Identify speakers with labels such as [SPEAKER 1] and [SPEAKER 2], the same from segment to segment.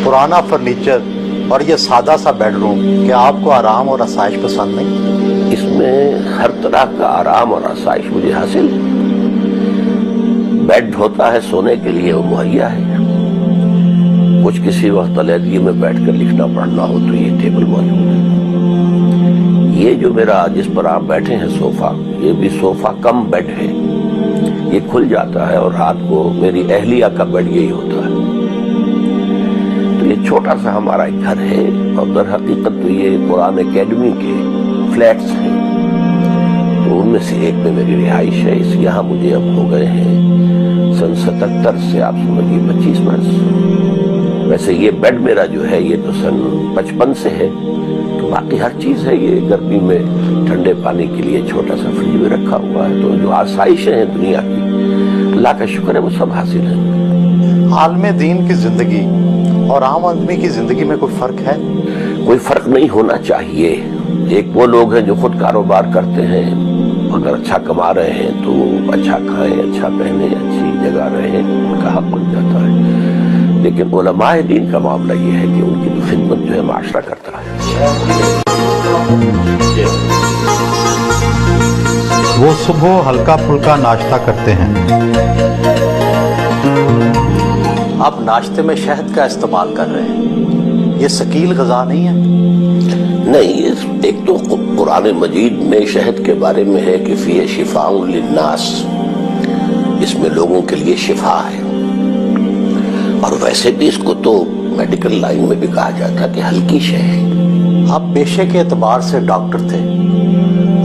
[SPEAKER 1] पुराना फर्नीचर और ये सादा सा बेडरूम, क्या आपको आराम और आसाइश पसंद नहीं?
[SPEAKER 2] इसमें हर तरह का आराम और आसाइश मुझे हासिल। बेड होता है सोने के लिए, वो मुहैया है। कुछ किसी वक्त अलहदगी में बैठकर लिखना पढ़ना हो तो ये टेबल मौजूद है। ये जो मेरा जिस पर आप बैठे हैं सोफा, ये भी सोफा कम बेड है। ये खुल जाता है और रात को मेरी अहलिया का बेड यही होता है। तो ये छोटा सा हमारा एक घर है और दर हकीकत तो ये पुराने एकेडमी के फ्लैट्स हैं, तो उनमें से एक में मेरी रिहाइश है। इस यहाँ मुझे अब हो गए हैं सन 77 से आप समझिए 25 वर्ष। वैसे ये बेड मेरा जो है ये तो सन 55 से है। तो बाकी हर चीज है, ये गर्मी में ठंडे पानी के लिए छोटा सा फ्रिज में रखा हुआ है। तो जो आसाइशें हैं दुनिया की, अल्लाह का शुक्र है वो सब हासिल है।
[SPEAKER 1] आलमे दीन की जिंदगी और आम आदमी की जिंदगी में कोई फर्क है?
[SPEAKER 2] कोई फर्क नहीं होना चाहिए। एक वो लोग हैं जो खुद कारोबार करते हैं, अगर अच्छा कमा रहे हैं तो अच्छा खाएं, अच्छा पहने, अच्छी जगह रहें, उनका हक बन जाता है। लेकिन उलमाए दीन का मामला ये है कि उनकी भी खिदमत जो है माशरा करता है।
[SPEAKER 1] वो सुबह हल्का फुल्का नाश्ता करते हैं। आप नाश्ते में शहद का इस्तेमाल कर रहे हैं, ये सकील ग़िज़ा नहीं है?
[SPEAKER 2] नहीं, एक तो कुरान मजीद में शहद के बारे में है कि फीह शिफाउन लिन्नास, इसमें लोगों के लिए शिफा है। और वैसे भी इसको तो मेडिकल लाइन में भी कहा जाता है कि हल्की शय है।
[SPEAKER 1] आप पेशे के एतबार से डॉक्टर थे,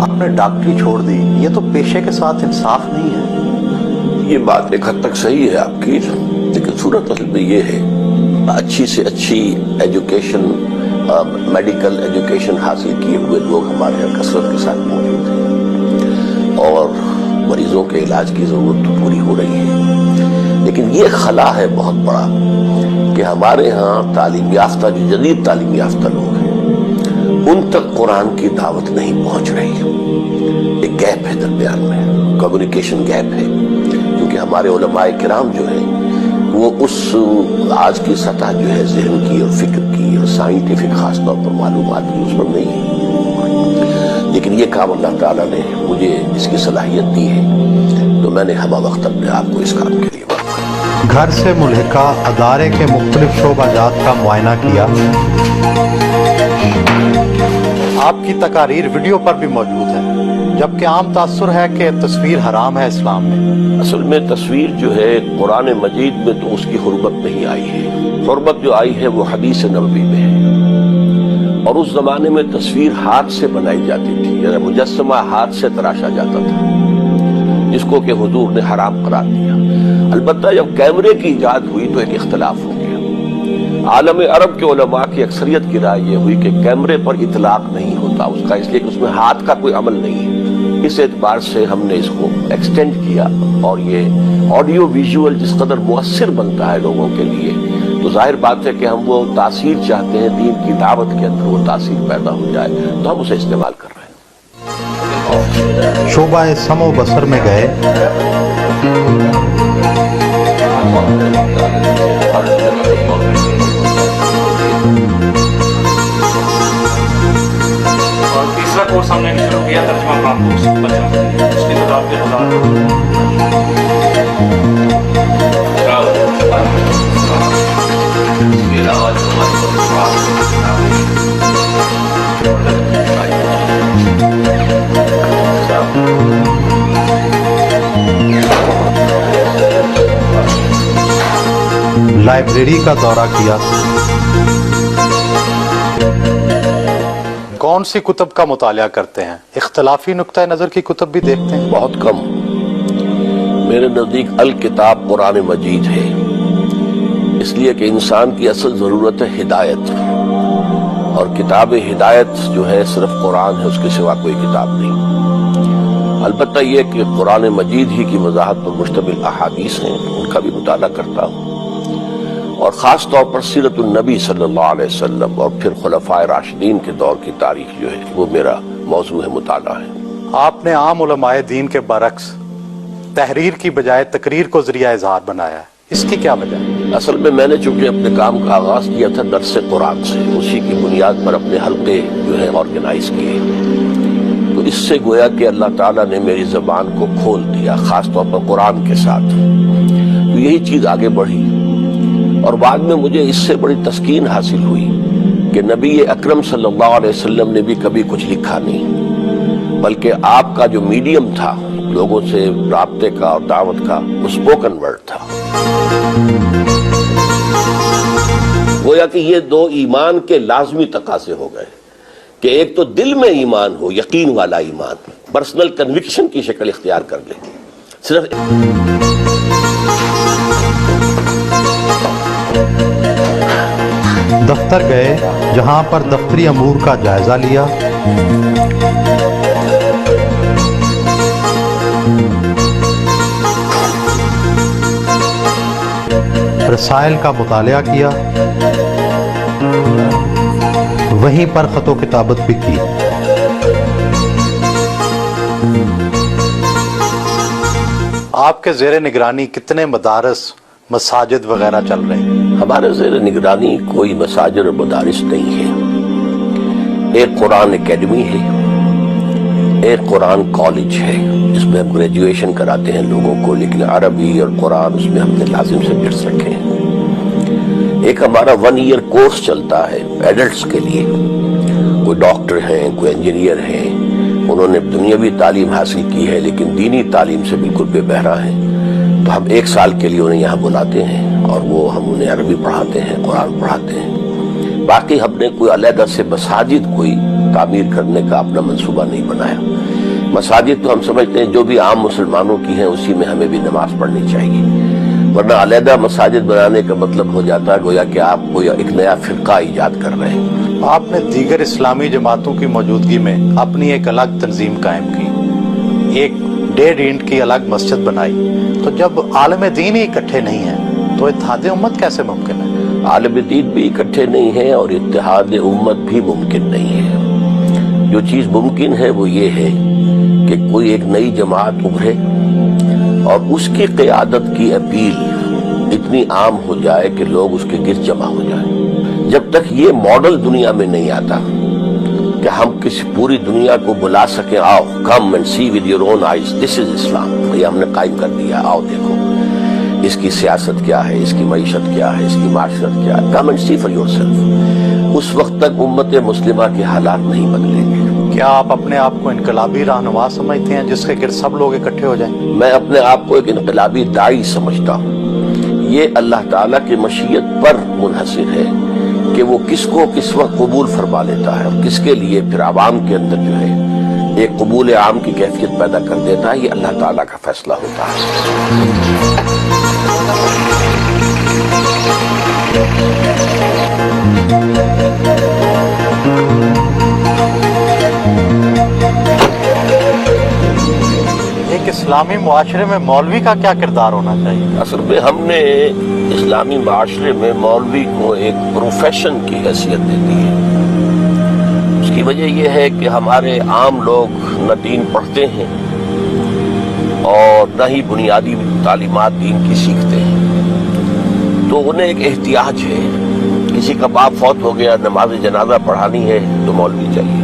[SPEAKER 1] आपने डॉक्टरी छोड़ दी, ये तो पेशे के साथ इंसाफ नहीं है।
[SPEAKER 2] ये बात एक हद तक सही है आपकी, लेकिन सूरत असल में ये है, अच्छी से अच्छी एजुकेशन, मेडिकल एजुकेशन हासिल किए हुए लोग हमारे यहाँ कसरत के साथ मौजूद हैं और मरीजों के इलाज की जरूरत तो पूरी हो रही है। लेकिन ये खला है बहुत बड़ा कि हमारे यहाँ तालीम याफ्ता, जो जदीद तालीम याफ्ता लोग हैं, उन तक कुरान की दावत नहीं पहुंच रही। एक गैप है दरमियान में, कम्युनिकेशन गैप है, क्योंकि हमारे उलमाए किराम जो है वो उस आज की सतह जो है ज़हन की और फिक्र की और साइंटिफिक खासतौर पर मालूमात की, उस पर नहीं है। लेकिन ये काम अल्लाह ताला ने मुझे इसकी सलाहियत दी है, तो मैंने हमा वक्त अपने आप को इस काम के लिए वक़्फ़।
[SPEAKER 1] घर से मुल्हिका अदारे के मुख्तलिफ शोबाजात का मुआयना किया। आपकी तकारीर वीडियो पर भी मौजूद है, जबकि आम तासुर है कि तस्वीर हराम है इस्लाम में।
[SPEAKER 2] असल में तस्वीर जो है कुरान मजीद में तो उसकी हुर्मत नहीं आई है। हुर्मत जो आई है वो हदीस नबवी में है। और उस जमाने में तस्वीर हाथ से बनाई जाती थी, यानी मुजस्समा हाथ से तराशा जाता था, जिसको कि हुजूर ने हराम करार दिया। अलबत्ता जब कैमरे की इजाद हुई तो एक इख्तलाफ हो गया। आलम अरब के उलमा की अक्सरियत की राय ये हुई कि कैमरे पर इतलाक नहीं होता उसका, इसलिए कि उसमें हाथ का कोई अमल नहीं है। इस एतबार से हमने इसको एक्सटेंड किया और ये ऑडियो विजुअल जिस कदर मुअस्सिर बनता है लोगों के लिए, तो जाहिर बात है कि हम वो तासीर चाहते हैं, दीन की दावत के अंदर वो तासीर पैदा हो जाए, तो हम उसे इस्तेमाल कर रहे हैं।
[SPEAKER 1] शोबा समो बसर में गए,
[SPEAKER 3] और तीसरा कोर्स हमने शुरू किया तर्जुमा काम कोर्स बच्चों के लिए, उसकी तादाद भी 1000।
[SPEAKER 1] लाइब्रेरी का दौरा किया। कौन सी कुतुब का मुतालिया करते हैं? इख्तलाफी नुक्ता नज़र की कुतुब भी देखते हैं?
[SPEAKER 2] बहुत कम। मेरे नज़दीक अल किताब कुरान मजीद है, इसलिए कि इंसान की असल ज़रूरत है हिदायत, और किताब हिदायत जो है सिर्फ कुरान है, उसके सिवा कोई किताब नहीं। अलबत्ता ये कि कुरान मजीद ही की वजाहत पर मुश्तमिल अहादीस हैं, उनका भी मुताला करता हूँ, और ख़ास तौर पर सीरतुन नबी सल्लल्लाहु अलैहि वसल्लम और फिर खुलफाए राशिदीन के दौर की तारीख जो है वो मेरा मौजू है, मुताला है।
[SPEAKER 1] आपने आम उलमाए दीन के बरक्स तहरीर की बजाय तकरीर को ज़रिया इज़हार बनाया है, اس کی کیا وجہ ہے؟
[SPEAKER 2] اصل میں نے چونکہ اپنے کام کا آغاز کیا تھا درس قرآن سے، اسی کی بنیاد پر اپنے حلقے جو ہے آرگنائز کیے، تو اس سے گویا کہ اللہ تعالیٰ نے میری زبان کو کھول دیا، خاص طور پر قرآن کے ساتھ، تو یہی چیز آگے بڑھی۔ اور بعد میں مجھے اس سے بڑی تسکین حاصل ہوئی کہ نبی اکرم صلی اللہ علیہ وسلم نے بھی کبھی کچھ لکھا نہیں، بلکہ آپ کا جو میڈیم تھا لوگوں سے رابطے کا اور دعوت کا، وہ اسپوکن ورڈ تھا۔ گویا کہ یہ دو ایمان کے لازمی تقاضے ہو گئے کہ ایک تو دل میں ایمان ہو، یقین والا ایمان، پرسنل کنوکشن کی شکل اختیار کر لے، صرف
[SPEAKER 4] دفتر گئے جہاں پر دفتری امور کا جائزہ لیا، رسائل کا مطالعہ کیا، وہیں پر خط و کتابت بھی کی۔ آپ کے زیر نگرانی کتنے مدارس، مساجد وغیرہ چل رہے ہیں؟
[SPEAKER 2] ہمارے زیر نگرانی کوئی مساجد اور مدارس نہیں ہے، ایک قرآن اکیڈمی ہے، ایک قرآن کالج ہے جس میں ہم گریجویشن کراتے ہیں لوگوں کو، لیکن عربی اور قرآن اس میں ہم نے لازم سبجیکٹس رکھے ہیں۔ ایک ہمارا 1 ایئر کورس چلتا ہے ایڈلٹس کے لیے، کوئی ڈاکٹر ہیں، کوئی انجینئر ہیں، انہوں نے دنیاوی تعلیم حاصل کی ہے لیکن دینی تعلیم سے بالکل بے بہرا ہیں، تو ہم 1 سال کے لیے انہیں یہاں بلاتے ہیں اور وہ ہم انہیں عربی پڑھاتے ہیں، قرآن پڑھاتے ہیں۔ باقی ہم نے کوئی علیحدہ سے مساجد کوئی تعمیر کرنے کا اپنا منصوبہ نہیں بنایا۔ مساجد تو ہم سمجھتے ہیں جو بھی عام مسلمانوں کی ہیں اسی میں ہمیں بھی نماز پڑھنی چاہیے، ورنہ علیحدہ مساجد بنانے کا مطلب ہو جاتا ہے گویا کہ آپ کوئی ایک نیا فرقہ ایجاد کر رہے ہیں۔
[SPEAKER 4] آپ نے دیگر اسلامی جماعتوں کی موجودگی میں اپنی ایک الگ تنظیم قائم کی، ایک 1.5 اینٹ کی الگ مسجد بنائی، تو جب عالم دین ہی اکٹھے نہیں ہیں تو اتحاد امت کیسے ممکن ہے؟
[SPEAKER 2] عالم دین بھی اکٹھے نہیں ہیں اور اتحاد امت بھی ممکن نہیں ہے۔ جو چیز ممکن ہے وہ یہ ہے کہ کوئی ایک نئی جماعت ابھرے اور اس کی قیادت کی اپیل اتنی عام ہو جائے کہ لوگ اس کے گرد جمع ہو جائیں۔ جب تک یہ ماڈل دنیا میں نہیں آتا کہ ہم کسی پوری دنیا کو بلا سکیں، آؤ come and see with your own eyes, this is Islam, یہ ہم نے قائم کر دیا، آؤ دیکھو اس کی سیاست کیا ہے، اس کی معیشت کیا ہے، اس کی معاشرت کیا ہے، come and see for yourself, اس وقت تک امت مسلمہ کے حالات نہیں بدلیں گے۔
[SPEAKER 4] کیا آپ اپنے آپ کو انقلابی رہنما سمجھتے ہیں جس کے گرد سب لوگ اکٹھے ہو جائیں؟
[SPEAKER 2] میں اپنے آپ کو ایک انقلابی داعی سمجھتا ہوں، یہ اللہ تعالیٰ کی مشیت پر منحصر ہے کہ وہ کس کو کس وقت قبول فرما لیتا ہے اور کس کے لیے پھر عوام کے اندر جو ہے ایک قبول عام کی کیفیت پیدا کر دیتا ہے، یہ اللہ تعالیٰ کا فیصلہ ہوتا ہے۔
[SPEAKER 4] ایک اسلامی معاشرے میں مولوی کا کیا کردار ہونا چاہیے؟
[SPEAKER 2] اصل میں ہم نے اسلامی معاشرے میں مولوی کو ایک پروفیشن کی حیثیت دے دی ہے۔ اس کی وجہ یہ ہے کہ ہمارے عام لوگ نہ دین پڑھتے ہیں اور نہ ہی بنیادی تعلیمات دین کی سیکھتے ہیں، تو انہیں ایک احتیاج ہے، کسی کا باپ فوت ہو گیا، نماز جنازہ پڑھانی ہے تو مولوی چاہیے،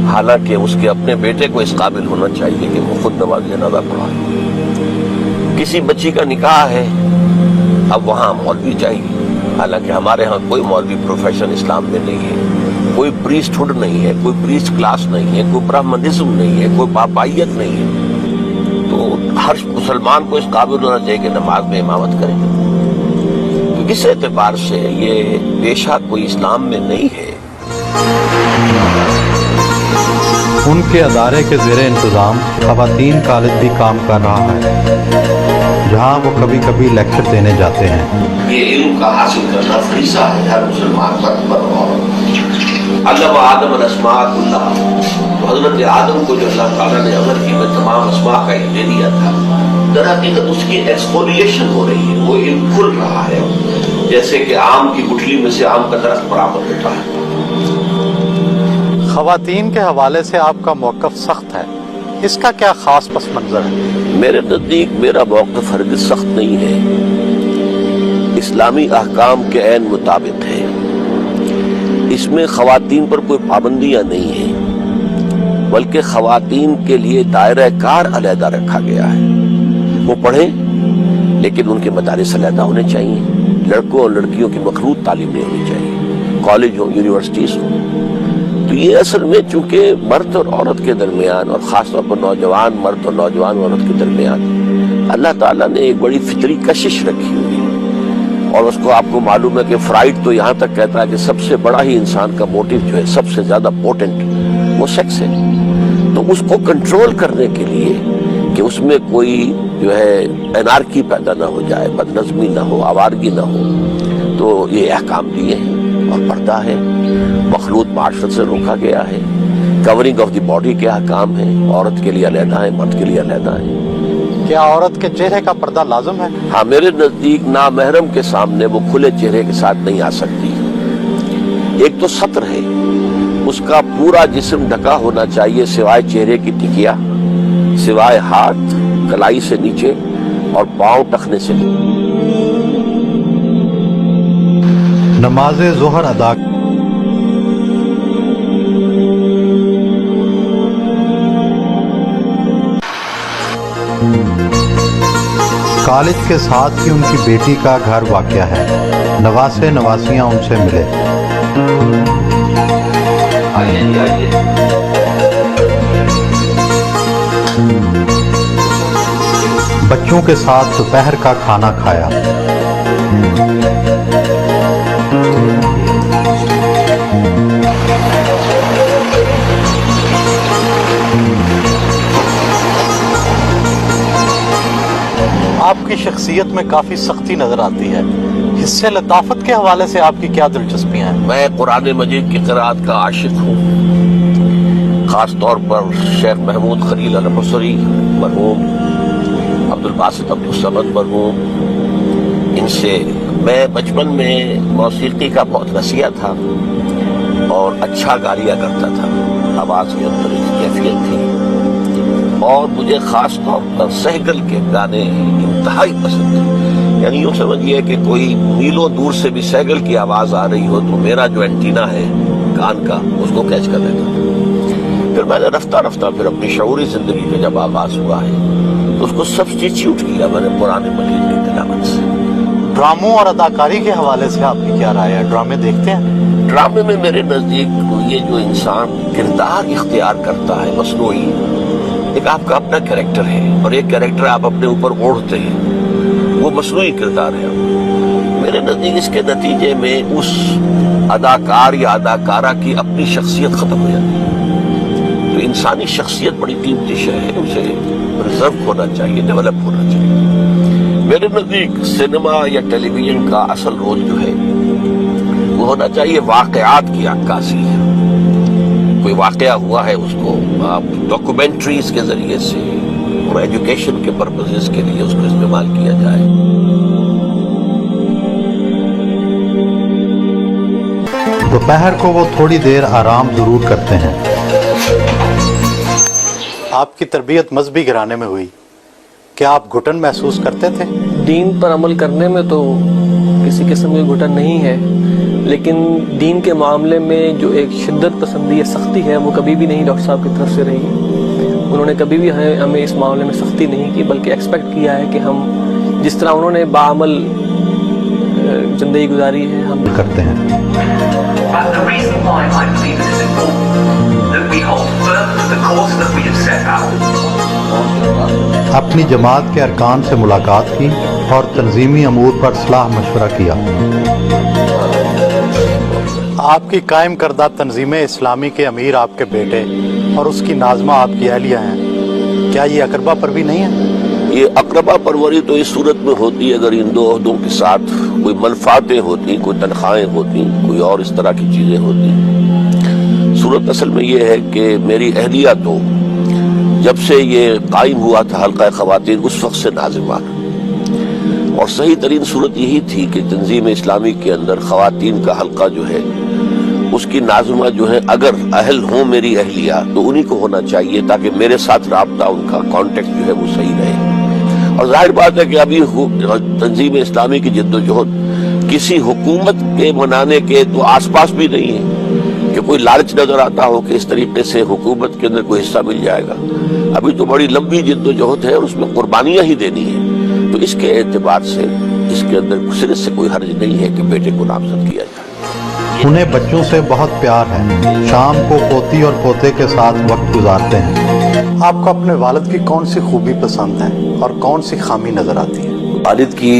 [SPEAKER 2] حالانکہ اس کے اپنے بیٹے کو اس قابل ہونا چاہیے کہ وہ خود نماز جنازہ پڑھائے۔ کسی بچی کا نکاح ہے، اب وہاں مولوی چاہیے، حالانکہ ہمارے ہاں کوئی مولوی پروفیشن اسلام میں نہیں ہے، کوئی پریسٹ ہوڈ نہیں ہے، کوئی پریسٹ کلاس نہیں ہے، کوئی برہمنزم نہیں ہے، کوئی پاپائیت نہیں ہے، تو ہر مسلمان کو اس قابل ہونا چاہیے کہ نماز میں امامت کرے۔ تو اس اعتبار سے یہ پیشہ کوئی اسلام میں نہیں ہے۔
[SPEAKER 4] ان کے ادارے کے زیر انتظام خواتین کالج بھی کام کر رہا ہے، جہاں وہ کبھی کبھی لیکچر دینے جاتے ہیں۔
[SPEAKER 2] یہ علم کا حاصل کرنا فریضہ ہے ہر مسلمان پر، اور علم آدم الاسماء کلھا، تو حضرت آدم کو جو اللہ تعالیٰ نے عمر کی میں تمام اسماء کا علم دے دیا تھا، در حقیقت اس کی ایکسفولیشن ہو رہی ہے، وہ علم کھل رہا ہے، جیسے کہ آم کی گٹھلی میں سے آم کا درخت برآمد ہوتا ہے۔
[SPEAKER 4] خواتین کے حوالے سے آپ کا موقف سخت ہے، اس کا کیا خاص پس منظر ہے؟
[SPEAKER 2] میرے نزدیک میرا موقف ہرگز سخت نہیں ہے، اسلامی احکام کے عین مطابق ہے. اس میں خواتین پر کوئی پابندیاں نہیں ہیں، بلکہ خواتین کے لیے دائرہ کار علیحدہ رکھا گیا ہے. وہ پڑھیں لیکن ان کے مدارس علیحدہ ہونے چاہیے. لڑکوں اور لڑکیوں کی مخلوط تعلیم نہیں ہونی چاہیے، کالج ہوں، یونیورسٹیز ہوں. تو یہ اصل میں چونکہ مرد اور عورت کے درمیان، اور خاص طور پر نوجوان مرد اور نوجوان عورت کے درمیان اللہ تعالیٰ نے ایک بڑی فطری کشش رکھی ہوئی ہے. اور اس کو آپ کو معلوم ہے کہ فرائڈ تو یہاں تک کہتا ہے کہ سب سے بڑا ہی انسان کا موٹیو جو ہے، سب سے زیادہ پوٹنٹ، وہ سیکس ہے. تو اس کو کنٹرول کرنے کے لیے کہ اس میں کوئی جو ہے انارکی پیدا نہ ہو جائے، بدنظمی نہ ہو، آوارگی نہ ہو، تو یہ احکام دیے ہیں. اور پردہ ہے، مخلوط معاشرت سے روکا گیا ہے. کورنگ آف دی باڈی کے احکام ہیں، عورت کے لیے علیحدہ ہے، مرد کے لیے علیحدہ ہے.
[SPEAKER 4] کیا عورت کے چہرے کا پردہ لازم ہے؟
[SPEAKER 2] ہاں، میرے نزدیک نامحرم کے سامنے وہ کھلے چہرے کے ساتھ نہیں آ سکتی. ایک تو ستر ہے، اس کا پورا جسم ڈھکا ہونا چاہیے سوائے چہرے کی ٹکیا، سوائے ہاتھ کلائی سے نیچے اور پاؤں ٹخنے سے نیچے.
[SPEAKER 4] نماز ظہر ادا کالج کے ساتھ ہی ان کی بیٹی کا گھر واقع ہے. نواسے نواسیاں ان سے ملے. بچوں کے ساتھ دوپہر کا کھانا کھایا. آپ کی شخصیت میں کافی سختی نظر آتی ہے. حصے لطافت کے حوالے سے آپ کی کیا دلچسپیاں ہیں؟
[SPEAKER 2] میں قرآن مجید کی قرآت کا عاشق ہوں، خاص طور پر شیخ محمود خلیل الحصری مرحوم، عبد الباسط عبد الصمد مرحوم، ان سے میں بچپن میں موسیقی کا بہت رسیہ تھا اور اچھا گا لیا کرتا تھا. آواز کے اندر ایک کیفیت تھی، اور مجھے خاص طور پر سہگل کے گانے انتہائی پسند تھے. یعنی یوں سمجھیے کہ کوئی میلوں دور سے بھی سہگل کی آواز آ رہی ہو تو میرا جو اینٹینا ہے کان کا اس کو کیچ کر لیتا تھا. پھر میں نے رفتہ رفتہ پھر اپنی شعوری زندگی میں جب آغاز ہوا ہے تو اس کو سبسٹیچیوٹ کیا میں نے قرآن مجید کی تلاوت سے.
[SPEAKER 4] ڈراموں اور اداکاری کے حوالے سے آپ کی کیا رائے ہے؟ ڈرامے دیکھتے ہیں؟
[SPEAKER 2] ڈرامے میں میرے نزدیک یہ جو انسان کردار اختیار کرتا ہے مصنوعی، ایک آپ کا اپنا کریکٹر ہے اور ایک کریکٹر آپ اپنے اوپر اوڑھتے ہیں، وہ مصنوعی کردار ہے. میرے نزدیک اس کے نتیجے میں اس اداکار یا اداکارہ کی اپنی شخصیت ختم ہو جاتی ہے. تو انسانی شخصیت بڑی قیمتی شے ہے، اسے ریزرو ہونا چاہیے، ڈیولپ ہونا چاہیے. میرے نزدیک سینما یا ٹیلی ویژن کا اصل رول جو ہے وہ ہونا چاہیے واقعات کی عکاسی. کوئی واقعہ ہوا ہے اس کو آپ ڈاکومنٹریز کے ذریعے سے اور ایجوکیشن کے پرپزز کے لیے اس کو استعمال کیا جائے.
[SPEAKER 4] دوپہر کو وہ تھوڑی دیر آرام ضرور کرتے ہیں. آپ کی تربیت مذہبی گھرانے میں ہوئی، کیا آپ گھٹن محسوس کرتے تھے؟
[SPEAKER 5] دین پر عمل کرنے میں تو کسی قسم کی گھٹن نہیں ہے، لیکن دین کے معاملے میں جو ایک شدت پسندی یا سختی ہے وہ کبھی بھی نہیں ڈاکٹر صاحب کی طرف سے رہی. انہوں نے کبھی بھی ہمیں اس معاملے میں سختی نہیں کی، بلکہ ایکسپیکٹ کیا ہے کہ ہم جس طرح انہوں نے باعمل زندگی گزاری ہے ہم
[SPEAKER 4] کرتے ہیں.
[SPEAKER 6] The reason why I believe it is important that we hold firm to the course that we have set out.
[SPEAKER 4] اپنی جماعت کے ارکان سے ملاقات کی اور تنظیمی امور پر صلاح مشورہ کیا. آپ کی قائم کردہ تنظیم اسلامی کے امیر آپ کے بیٹے اور اس کی ناظمہ آپ کی اہلیہ ہیں، کیا یہ اقربا پر بھی نہیں ہے؟
[SPEAKER 2] یہ اقربا پروری تو اس صورت میں ہوتی ہے اگر ان دو عہدوں کے ساتھ کوئی منفعتیں ہوتی، کوئی تنخواہیں ہوتی، کوئی اور اس طرح کی چیزیں ہوتی. صورت اصل میں یہ ہے کہ میری اہلیہ تو جب سے یہ قائم ہوا تھا حلقہ خواتین اس وقت سے ناظمہ، اور صحیح ترین صورت یہی تھی کہ تنظیم اسلامی کے اندر خواتین کا حلقہ جو ہے اس کی ناظمہ جو ہے اگر اہل ہوں میری اہلیہ تو انہی کو ہونا چاہیے تاکہ میرے ساتھ رابطہ ان کا کانٹیکٹ جو ہے وہ صحیح رہے. اور ظاہر بات ہے کہ ابھی تنظیم اسلامی کی جد و جہد किसी हुकूमत के बनाने के तो आसपास भी नहीं है कि कोई लालच नजर आता हो कि इस तरीके से हुकूमत के अंदर कोई हिस्सा मिल जाएगा। अभी तो बड़ी लंबी जिद्दोजहद है और उसमें कुर्बानियां ही देनी है। तो इसके एतबार से इसके अंदर सिरे से कोई हर्ज नहीं है कि बेटे को नामजद किया जाए।
[SPEAKER 4] उन्हें बच्चों से बहुत प्यार है, शाम को पोती और पोते के साथ वक्त गुजारते हैं। आपको अपने वालिद की कौन सी खूबी पसंद है और कौन सी खामी नजर आती है?
[SPEAKER 7] वालिद की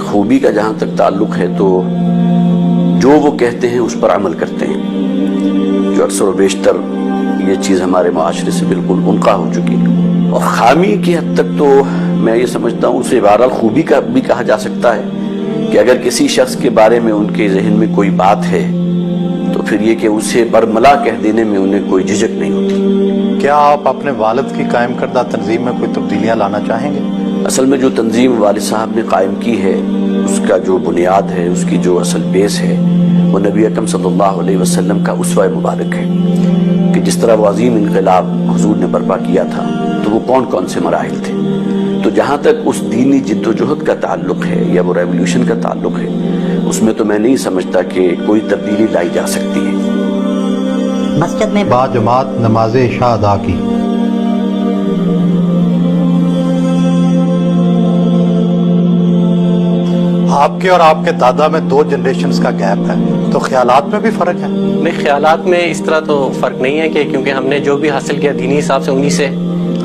[SPEAKER 7] खूबी का जहाँ तक ताल्लुक है तो जो वो कहते हैं उस पर अमल करते हैं, जो अक्सर और बेशतर ये चीज़ हमारे माशरे से बिल्कुल उनका हो चुकी है। और खामी की हद तक तो मैं ये समझता हूँ उसे बहरहाल खूबी का भी कहा जा सकता है कि अगर किसी शख्स के बारे में उनके जहन में कोई बात है तो फिर ये कि उसे बरमला कह देने में उन्हें कोई झिझक नहीं होती।
[SPEAKER 4] क्या आप अपने वालिद की कायम करदा तंजीम में कोई तब्दीलियां लाना चाहेंगे?
[SPEAKER 7] असल में जो तंजीम वालिद साहब ने कायम की है उसका जो बुनियाद है, उसकी जो असल बेस है वो नबी अकरम सल्लल्लाहु अलैहि वसल्लम का उसवा मुबारक है कि जिस तरह वो अजीम इनकलाब हुजूर ने बर्पा किया था तो वो कौन कौन से मराहिल थे। तो जहाँ तक उस दीनी जिद्दोजहद का ताल्लुक है या वो रेवोल्यूशन का ताल्लुक है उसमें तो मैं नहीं समझता कि कोई तब्दीली लाई जा सकती है।
[SPEAKER 8] मस्जिद में
[SPEAKER 4] बाजमात नमाज इशा अदा की। आपके और आपके दादा में 2 जनरेशन्स का गैप है, तो ख्यालात में भी फर्क है?
[SPEAKER 5] नहीं, ख्यालात में इस तरह तो फ़र्क नहीं है कि क्योंकि हमने जो भी हासिल किया दीनी हिसाब से उन्हीं से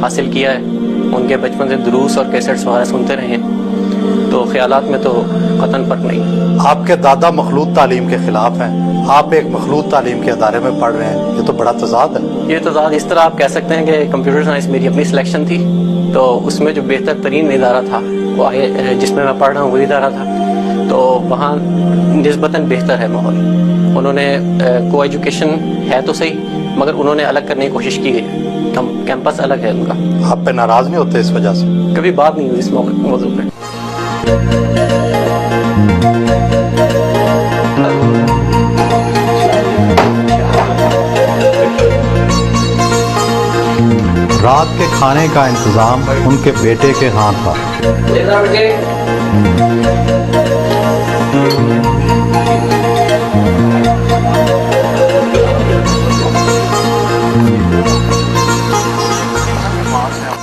[SPEAKER 5] हासिल किया है। उनके बचपन से दुरूस और कैसेट्स वगैरह सुनते रहे हैं, तो ख्यालात में तो कतन फर्क नहीं है।
[SPEAKER 4] आपके दादा मखलूत तालीम के खिलाफ हैं, आप एक मखलूत तालीम के अदारे में पढ़ रहे हैं, ये तो बड़ा तजाद है।
[SPEAKER 5] ये तजाद इस तरह आप कह सकते हैं कि कंप्यूटर साइंस मेरी अपनी सिलेक्शन थी, तो उसमें जो बेहतर तरीन इदारा था वो जिसमें मैं पढ़ रहा हूँ वो इदारा था, तो वहाँ निस्बतन बेहतर है माहौल। उन्होंने को एजुकेशन है तो सही, मगर उन्होंने अलग करने की कोशिश की है, कैंपस अलग है उनका।
[SPEAKER 4] आप पे नाराज नहीं होते इस वजह से?
[SPEAKER 5] कभी बात नहीं हुई इस मौजूद पे।
[SPEAKER 4] रात के खाने का इंतजाम उनके बेटे के हाथ था।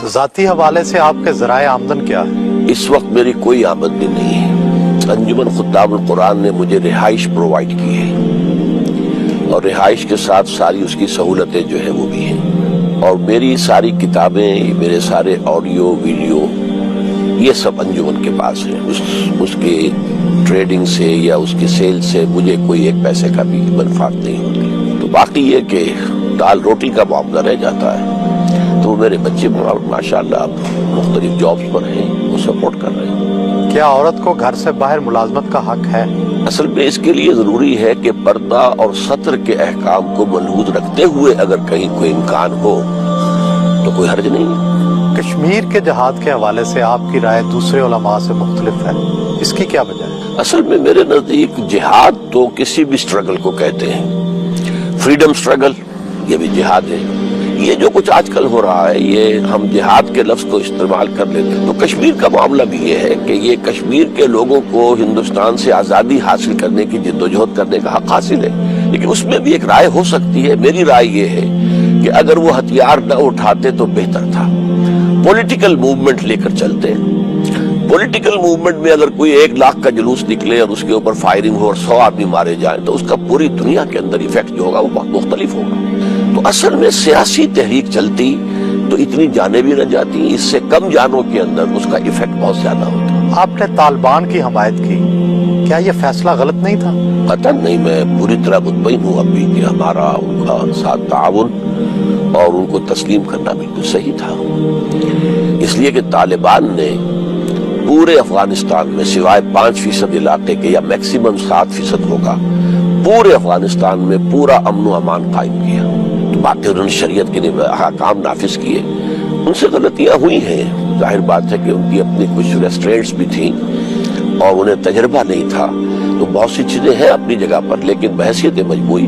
[SPEAKER 4] ज़ाती हवाले से आपके ज़राए आमदन क्या है?
[SPEAKER 2] इस वक्त मेरी कोई आमदनी नहीं है। अंजुमन खुत्ताबुल कुरान ने मुझे रिहाइश प्रोवाइड की है और रिहाइश के साथ सारी उसकी सहूलतें जो है वो भी हैं, और मेरी सारी किताबें, मेरे सारे ऑडियो वीडियो ये सब अंजुमन के पास है। उसके ट्रेडिंग से या उसकी सेल से मुझे कोई एक पैसे का भी मनफात नहीं होती। तो बाकी ये कि दाल रोटी का मामला रह जाता है। तो मेरे बच्चे माशाल्लाह मुख्तलिफ जॉब्स पर हैं, वो सपोर्ट कर रहे हैं।
[SPEAKER 4] क्या औरत को घर से बाहर मुलाजमत का हक है?
[SPEAKER 2] असल में इसके लिए जरूरी है कि पर्दा और सत्र के अहकाम को मलहूज रखते हुए अगर कहीं कोई इम्कान हो तो कोई हर्ज नहीं है।
[SPEAKER 4] कश्मीर के जहाद के हवाले से आपकी राय दूसरे उलमा से मुख्तलिफ है, इसकी क्या वजह है?
[SPEAKER 2] असल में मेरे नजदीक जिहाद तो किसी भी स्ट्रगल को कहते हैं। फ्रीडम स्ट्रगल ये भी जिहाद है। ये जो कुछ आजकल हो रहा है ये हम जिहाद के लफ्ज को इस्तेमाल कर लेते हैं। तो कश्मीर का मामला भी ये है कि ये कश्मीर के लोगों को हिंदुस्तान से आज़ादी हासिल करने की जिद्दोजहद करने का हक हासिल है, लेकिन उसमें भी एक राय हो सकती है। मेरी राय ये है कि अगर वो हथियार न उठाते तो बेहतर था। पॉलिटिकल मूवमेंट लेकर चलते हैं। पॉलिटिकल मूवमेंट में अगर कोई 1 लाख का जुलूस निकले और उसके ऊपर फायरिंग हो और 100 आदमी मारे जाएं तो उसका पूरी दुनिया के अंदर इफेक्ट जो होगा वो बहुत मुख्तलिफ होगा। तो असल में सियासी तहरीक चलती तो इतनी जाने भी न जाती, इससे कम जानों के अंदर उसका इफेक्ट बहुत ज्यादा होता।
[SPEAKER 4] आपने तालिबान की हमायत की, क्या ये फैसला गलत नहीं था?
[SPEAKER 2] कतई नहीं, मैं पूरी तरह मुतमईन हूँ अभी कि हमारा उनका साथ ताउन और उनको तस्लीम करना बिल्कुल सही था। इसलिए कि तालिबान ने पूरे अफगानिस्तान में सिवाय 5% इलाके के या मैक्सिमम 7% होगा, पूरे अफगानिस्तान में पूरा अमन अमान कायम किया। तो बाकी उन्होंने शरीयत के अहकाम नाफिज किए, उनसे गलतियां हुई हैं, जाहिर बात है कि उनकी अपनी कुछ रेस्ट्रेंट्स भी थी और उन्हें तजर्बा नहीं था, तो बहुत सी चीजें हैं अपनी जगह पर, लेकिन बहैसियत मजबूरी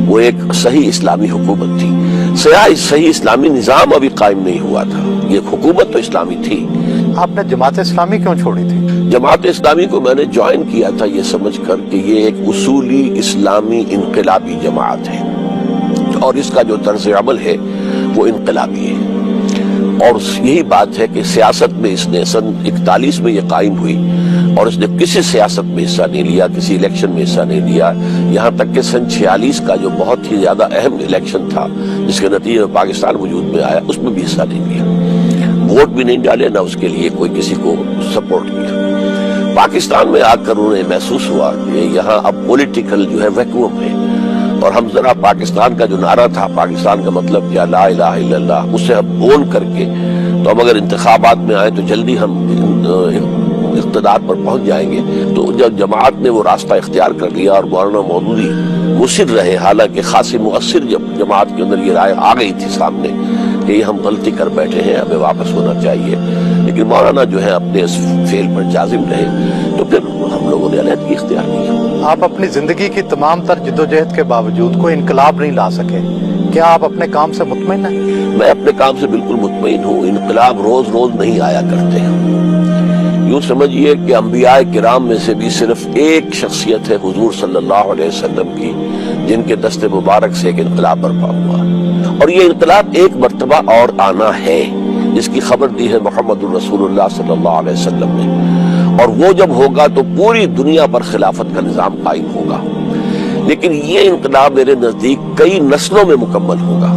[SPEAKER 2] वो एक सही इस्लामी हुकूमत थी। सही इस्लामी निज़ाम अभी कायम नहीं हुआ था, ये हुकूमत तो इस्लामी थी।
[SPEAKER 4] आपने जमात इस्लामी क्यों छोड़ी थी?
[SPEAKER 2] जमात इस्लामी को मैंने ज्वाइन किया था ये समझ कर कि ये एक उसूली इस्लामी इनकलाबी जमात है और इसका जो तर्ज अमल है वो इनकलाबी है। और यही बात है कि सियासत में इसने सन 41 में ये कायम हुई और इसने किसी सियासत में हिस्सा नहीं लिया, किसी इलेक्शन में हिस्सा नहीं लिया। यहाँ तक कि सन 46 का जो बहुत ही ज्यादा अहम इलेक्शन था जिसके नतीजे में पाकिस्तान वजूद में आया, उसमें भी हिस्सा नहीं लिया, वोट भी नहीं डाले, ना उसके लिए कोई किसी को सपोर्ट किया। पाकिस्तान में आकर उन्हें महसूस हुआ कि यहाँ अब पॉलिटिकल जो है वैक्यूम है और हम जरा पाकिस्तान का जो नारा था, पाकिस्तान का मतलब क्या, ला इलाहा इल्लल्लाह, उसे हम ओन करके तो हम अगर इंतखाबात में आए तो जल्दी हम इक़्तिदार पर पहुंच जाएंगे। तो जब जमात ने वो रास्ता इख्तियार कर लिया और मौलाना मौदूदी मुसिर रहे, हालांकि खासी मुअस्सिर जब जमात के अंदर ये राय आ गई थी सामने कि ये हम गलती कर बैठे हैं, हमें वापस होना चाहिए, लेकिन मौलाना जो है अपने इस फेल पर जाजिम रहे, तो फिर हम लोगों ने अलहदगी इख्तियार की।
[SPEAKER 4] आप अपनी जिंदगी की तमाम तर जिद्दोजहद के बावजूद कोई इनकलाब नहीं ला सके, क्या आप अपने काम से मुतमईन हैं?
[SPEAKER 2] मैं अपने काम से बिल्कुल मुतमईन हूँ। इनकलाब रोज रोज नहीं आया करते हैं। यूं समझिए कि अंबियाए किराम में से भी सिर्फ एक शख्सियत है हुजूर सल्लल्लाहु अलैहि वसल्लम की, जिनके दस्ते मुबारक से एक इनकलाब बर्पा हुआ और ये इनकलाब एक मर्तबा और आना है, जिसकी खबर दी है मोहम्मद रसूलुल्लाह सल्लल्लाहु अलैहि वसल्लम ने। और वो जब होगा तो पूरी दुनिया पर खिलाफत का निजाम कायम होगा, लेकिन ये इनकलाब मेरे नजदीक कई नस्लों में मुकम्मल होगा।